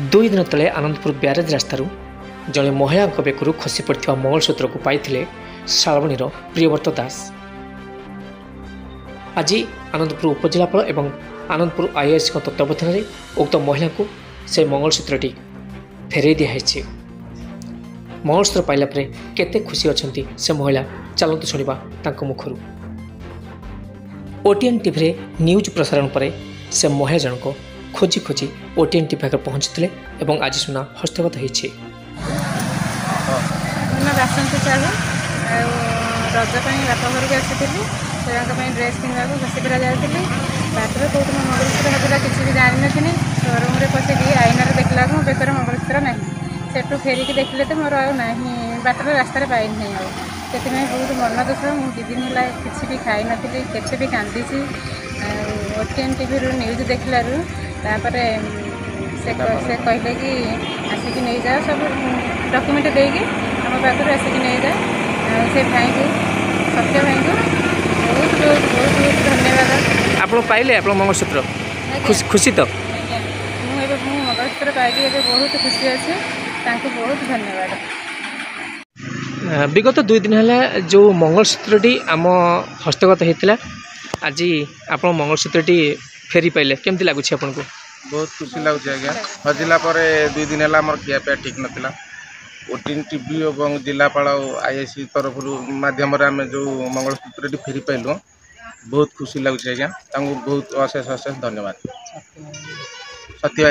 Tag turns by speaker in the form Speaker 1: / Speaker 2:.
Speaker 1: दुई दिन तले आनंदपुर ब्यारेज रास्तार जड़े महिला बेकू खसी पड़ा मंगलसूत्र को पाई शालवणीर प्रियव्रत दास। आज आनंदपुर उपजिलापाल एवं आनंदपुर आईएएस तत्वावधान में उक्त महिला को से मंगलसूत्रटी फेरई दिखाई। मंगलसूत्र पाइला परे केते खुशी अछंती से महिला चलतु शुणा मुखर। ओटीएन टीवी रे न्यूज प्रसारण पर से महिला जनक खोजी खोजी ओटीएन टीवी पाखे पहुंचते और आज सुना हस्तगत होती।
Speaker 2: रज बाप घर को आसी ड्रेस किणवा घसीपुरा जाती बाटे कौट मंगलसूत्र होता किसी भी जानी नी शोरूम पशिक आईनार देखला मो बेकर मंगलसूत्र ना सेठू फेरिकी देखले तो मोर ना बाटर रास्तार पाइनि नहीं से बहुत मन दुख मुझे दिन है किसी भी खाई नी केते भी कांदी ओटीएन टीवी न्यूज देखलू से कहले कि आसिक नहीं जा सब डॉक्यूमेंट देगी आम पाखर आसिक नहीं जा से भाई को सत्य भाई को बहुत बहुत बहुत बहुत धन्यवाद।
Speaker 1: आप पाइले आप मंगलसूत्र खुशी तो
Speaker 2: मुझे मंगलसूत्र पाई बहुत खुशी अच्छे बहुत धन्यवाद।
Speaker 1: विगत 2 दिन है जो मंगलसूत्रटी आम हस्तगत होता आज आप मंगलसूत्रटी फेरी पाइले केमती लगुच आपको?
Speaker 3: बहुत खुशी लगुच आज्ञा हजिला 2 दिन है खियापिया ठीक नाला ओटीएन टीवी और जिलापाल आईएएस तरफ माध्यम आम जो मंगलसूत्र फेरी पाइलु बहुत खुशी लगुच आज्ञा बहुत अशेष अशेष धन्यवाद। सत्य